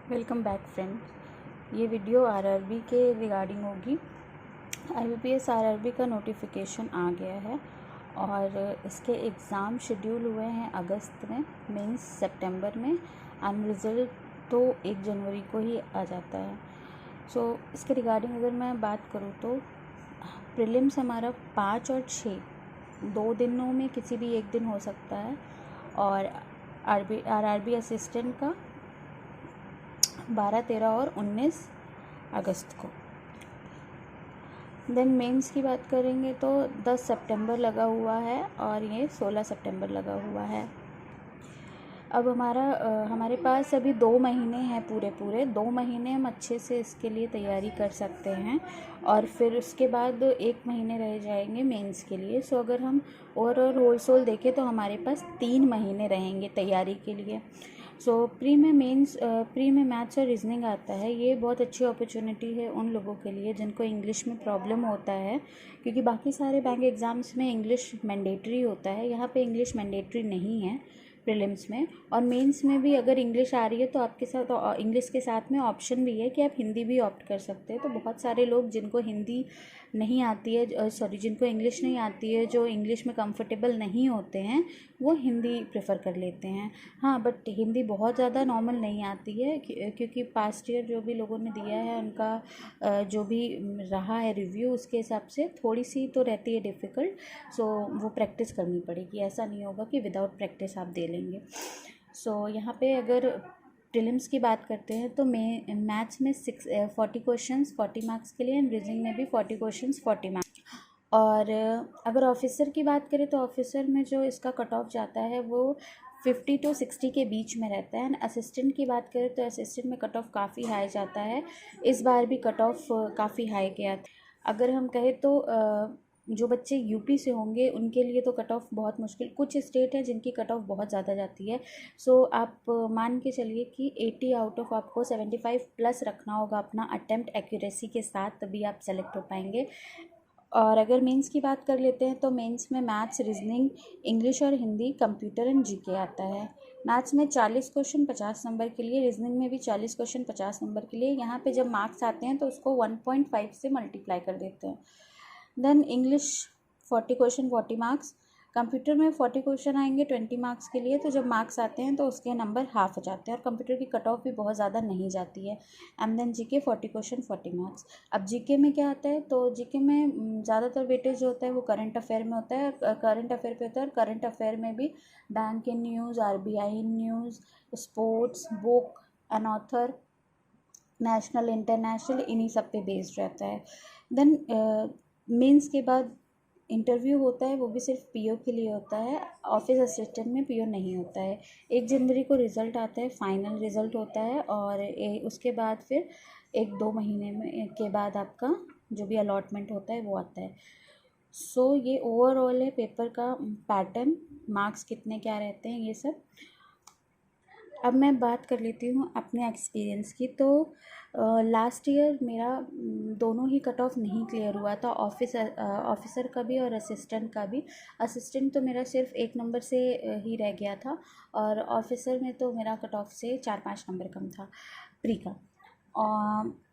Welcome back friend. ये video RRB के regarding होगी। आईबीपीएस आरआरबी का नोटिफिकेशन आ गया है और इसके एग्ज़ाम शेड्यूल हुए हैं अगस्त में, मेंस सितंबर में, एंड रिज़ल्ट तो 1 जनवरी को ही आ जाता है। इसके रिगार्डिंग अगर मैं बात करूँ तो प्रीलिम्स हमारा 5 और 6 2 दिनों में किसी भी एक दिन हो सकता है, और आरआरबी असिस्टेंट का 12, 13 और 19 अगस्त को। देन मेंस की बात करेंगे तो 10 सितंबर लगा हुआ है और ये 16 सितंबर लगा हुआ है। अब हमारे पास अभी 2 महीने हैं, पूरे 2 महीने हम अच्छे से इसके लिए तैयारी कर सकते हैं, और फिर उसके बाद 1 महीने रह जाएंगे मेंस के लिए। अगर हम ओवरऑल होल देखें तो हमारे पास 3 महीने रहेंगे तैयारी के लिए। प्री में मैथ्स और रीजनिंग आता है। ये बहुत अच्छी अपॉर्चुनिटी है उन लोगों के लिए जिनको इंग्लिश में प्रॉब्लम होता है, क्योंकि बाकी सारे बैंक एग्ज़ाम्स में इंग्लिश मैंडेटरी होता है, यहाँ पे इंग्लिश मैंडेटरी नहीं है प्रीलिम्स में। और मेंस में भी अगर इंग्लिश आ रही है तो आपके साथ इंग्लिश के साथ में ऑप्शन भी है कि आप हिंदी भी ऑप्ट कर सकते हैं। तो बहुत सारे लोग जिनको हिंदी नहीं आती है, जिनको इंग्लिश नहीं आती है, जो इंग्लिश में कंफर्टेबल नहीं होते हैं, वो हिंदी प्रेफर कर लेते हैं। हाँ, बट हिंदी बहुत ज़्यादा नॉर्मल नहीं आती है, क्योंकि पास्ट ईयर जो भी लोगों ने दिया है उनका जो भी रहा है रिव्यू, उसके हिसाब से थोड़ी सी तो रहती है डिफ़िकल्ट। वो प्रैक्टिस करनी पड़ेगी, ऐसा नहीं होगा कि विदाउट प्रैक्टिस आप दे लेंगे। यहाँ पे अगर प्रीलिम्स की बात करते हैं तो मैथ्स में 40 क्वेश्चंस 40 मार्क्स के लिए, एंड रीजनिंग में भी 40 क्वेश्चंस 40 मार्क्स। और अगर ऑफिसर की बात करें तो ऑफिसर में जो इसका कट ऑफ जाता है वो 50 to 60 के बीच में रहता है। एंड असिस्टेंट की बात करें तो असिस्टेंट में कट ऑफ काफ़ी हाई जाता है। इस बार भी कट ऑफ काफ़ी हाई गया था। अगर हम कहें तो जो बच्चे यूपी से होंगे उनके लिए तो कट ऑफ बहुत मुश्किल, कुछ स्टेट है जिनकी कट ऑफ बहुत ज़्यादा जाती है। आप मान के चलिए कि 80 आउट ऑफ आपको 75 प्लस रखना होगा अपना अटेम्प्ट एक्यूरेसी के साथ, तभी आप सेलेक्ट हो पाएंगे। और अगर मेंस की बात कर लेते हैं तो मेंस में मैथ्स, रीजनिंग, इंग्लिश और हिंदी, कंप्यूटर एंड जीके आता है। मैथ्स में 40 क्वेश्चन 50 नंबर के लिए, रीजनिंग में भी 40 क्वेश्चन 50 नंबर के लिए। यहाँ पे जब मार्क्स आते हैं तो उसको 1.5 से मल्टीप्लाई कर देते हैं। Then English 40 question 40 marks, computer में 40 क्वेश्चन आएंगे 20 मार्क्स के लिए। तो जब मार्क्स आते हैं तो उसके नंबर हाफ हो जाते हैं, और कंप्यूटर की कट ऑफ भी बहुत ज़्यादा नहीं जाती है। And then GK 40 question 40 marks. अब जीके में क्या आता है, तो जीके में ज़्यादातर वेटेज जो होता है वो करंट अफेयर में होता है, करंट अफेयर पे होता है। और करंट अफेयर में भी बैंक की news, RBI news, sports, book and author, national, international, इन्हीं सब पे बेस्ड रहता है। देन मेंस के बाद इंटरव्यू होता है, वो भी सिर्फ पीओ के लिए होता है। ऑफिस असिस्टेंट में पीओ नहीं होता है। 1 जनवरी को रिज़ल्ट आता है, फाइनल रिज़ल्ट होता है, और उसके बाद फिर 1-2 महीने में के बाद आपका जो भी अलॉटमेंट होता है वो आता है। ये ओवरऑल है पेपर का पैटर्न, मार्क्स कितने क्या रहते हैं ये सब। अब मैं बात कर लेती हूँ अपने एक्सपीरियंस की। लास्ट ईयर मेरा दोनों ही कट ऑफ नहीं क्लियर हुआ था, ऑफिसर का भी और असिस्टेंट का भी। असिस्टेंट तो मेरा सिर्फ 1 नंबर से ही रह गया था, और ऑफिसर में तो मेरा कट ऑफ से 4-5 नंबर कम था प्री का।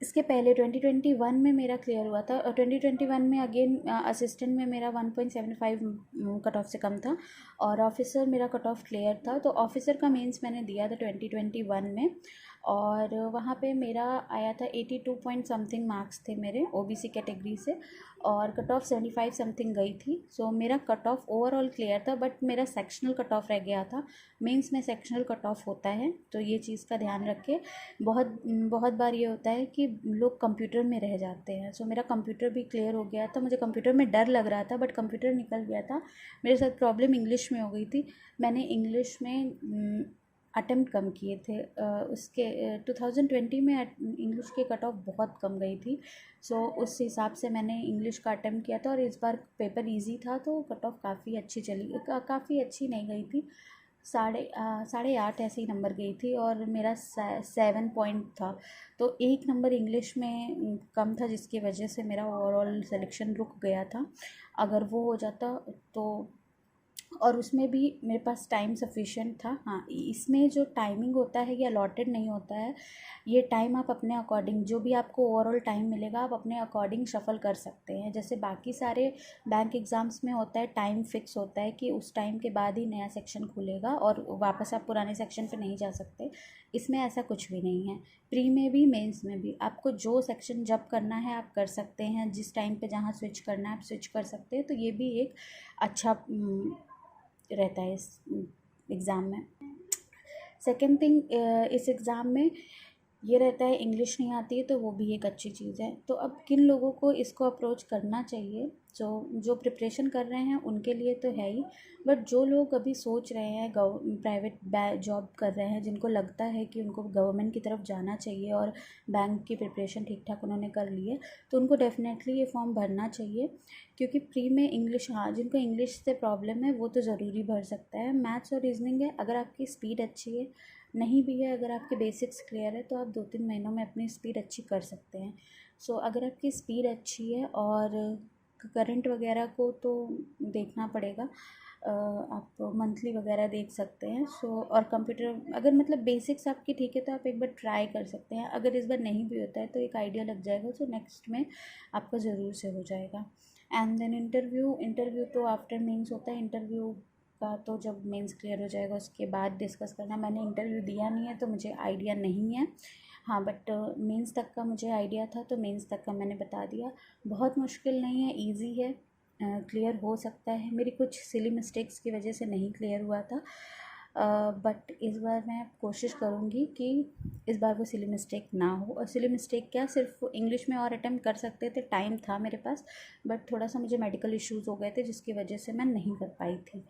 इसके पहले 2021 में मेरा क्लियर हुआ था, और 2021 में अगेन असिस्टेंट में मेरा 1.75 कट ऑफ से कम था, और ऑफिसर मेरा कट ऑफ क्लियर था। तो ऑफिसर का मेंस मैंने दिया था 2021 में, और वहाँ पे मेरा आया था 82 पॉइंट समथिंग मार्क्स थे मेरे ओबीसी कैटेगरी से, और कट ऑफ 75 समथिंग गई थी। मेरा कट ऑफ ओवरऑल क्लियर था, बट मेरा सेक्शनल कट ऑफ रह गया था। मेंस में सेक्शनल कट ऑफ होता है, तो ये चीज़ का ध्यान रखें। बहुत बार ये होता है कि लोग कंप्यूटर में रह जाते हैं। मेरा कंप्यूटर भी क्लियर हो गया था। मुझे कंप्यूटर में डर लग रहा था, बट कंप्यूटर निकल गया था। मेरे साथ प्रॉब्लम इंग्लिश में हो गई थी। मैंने इंग्लिश में अटेम्प्ट कम किए थे। उसके 2020 में इंग्लिश की कट ऑफ बहुत कम गई थी। उस हिसाब से मैंने इंग्लिश का अटेम्प्ट किया था, और इस बार पेपर इजी था तो कट ऑफ काफ़ी अच्छी चली, काफ़ी अच्छी नहीं गई थी, 8.5 ऐसे ही नंबर गई थी, और मेरा 7 पॉइंट था। तो 1 नंबर इंग्लिश में कम था, जिसकी वजह से मेरा ओवरऑल सिलेक्शन रुक गया था। अगर वो हो जाता तो और उसमें भी मेरे पास टाइम सफिशिएंट था। हाँ, इसमें जो टाइमिंग होता है ये अलॉटेड नहीं होता है, ये टाइम आप अपने अकॉर्डिंग, जो भी आपको ओवरऑल टाइम मिलेगा आप अपने अकॉर्डिंग शफल कर सकते हैं। जैसे बाकी सारे बैंक एग्ज़ाम्स में होता है, टाइम फिक्स होता है कि उस टाइम के बाद ही नया सेक्शन खुलेगा और वापस आप पुराने सेक्शन पे नहीं जा सकते। इसमें ऐसा कुछ भी नहीं है। प्री में भी मेंस में भी आपको जो सेक्शन जब करना है आप कर सकते हैं, जिस टाइम पे जहाँ स्विच करना है आप स्विच कर सकते हैं। तो ये भी एक अच्छा रहता है इस एग्ज़ाम में। सेकेंड थिंग, इस एग्ज़ाम में ये रहता है इंग्लिश नहीं आती है तो वो भी एक अच्छी चीज़ है। तो अब किन लोगों को इसको अप्रोच करना चाहिए, जो प्रिपरेशन कर रहे हैं उनके लिए तो है ही, बट जो लोग अभी सोच रहे हैं प्राइवेट जॉब कर रहे हैं, जिनको लगता है कि उनको गवर्नमेंट की तरफ जाना चाहिए और बैंक की प्रिपरेशन ठीक ठाक उन्होंने कर ली है, तो उनको डेफिनेटली ये फॉर्म भरना चाहिए। क्योंकि प्री में इंग्लिश, हाँ जिनको इंग्लिश से प्रॉब्लम है वो तो ज़रूरी भर सकता है। मैथ्स और रीजनिंग है, अगर आपकी स्पीड अच्छी है, नहीं भी है अगर आपके बेसिक्स क्लियर है तो आप 2-3 महीनों में अपनी स्पीड अच्छी कर सकते हैं। सो अगर आपकी स्पीड अच्छी है और करंट वगैरह को तो देखना पड़ेगा, आप मंथली वगैरह देख सकते हैं। सो और कंप्यूटर अगर मतलब बेसिक्स आपकी ठीक है तो आप एक बार ट्राई कर सकते हैं। अगर इस बार नहीं भी होता है तो एक आइडिया लग जाएगा, सो नेक्स्ट में आपका ज़रूर से हो जाएगा। एंड देन इंटरव्यू तो आफ्टर मीन्स होता है। इंटरव्यू का तो जब मेंस क्लियर हो जाएगा उसके बाद डिस्कस करना। मैंने इंटरव्यू दिया नहीं है तो मुझे आइडिया नहीं है। हाँ, बट मेंस तक का मुझे आइडिया था तो मेंस तक का मैंने बता दिया। बहुत मुश्किल नहीं है, इजी है, क्लियर हो सकता है। मेरी कुछ सिली मिस्टेक्स की वजह से नहीं क्लियर हुआ था, बट इस बार मैं कोशिश करूँगी कि इस बार वो सिली मिस्टेक ना हो। और सिली मिस्टेक क्या, सिर्फ इंग्लिश में और अटेम्प्ट कर सकते थे, टाइम था मेरे पास, बट थोड़ा सा मुझे मेडिकल इश्यूज़ हो गए थे जिसकी वजह से मैं नहीं कर पाई थी।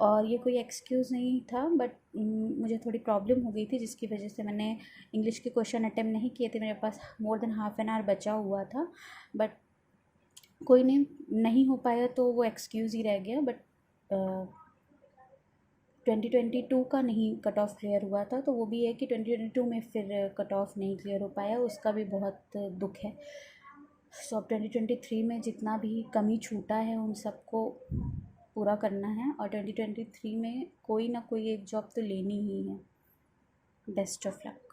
और ये कोई एक्सक्यूज़ नहीं था, बट मुझे थोड़ी प्रॉब्लम हो गई थी जिसकी वजह से मैंने इंग्लिश के क्वेश्चन अटेम्प्ट नहीं किए थे। मेरे पास more than half an hour बचा हुआ था, बट कोई नहीं हो पाया तो वो एक्सक्यूज़ ही रह गया। बट 2022 का नहीं कट ऑफ क्लियर हुआ था, तो वो भी है कि 2022 में फिर कट ऑफ नहीं क्लियर हो पाया, उसका भी बहुत दुख है। सो अब 2023 में जितना भी कमी छूटा है उन सबको पूरा करना है और 2023 में कोई ना कोई एक जॉब तो लेनी ही है। Best of luck.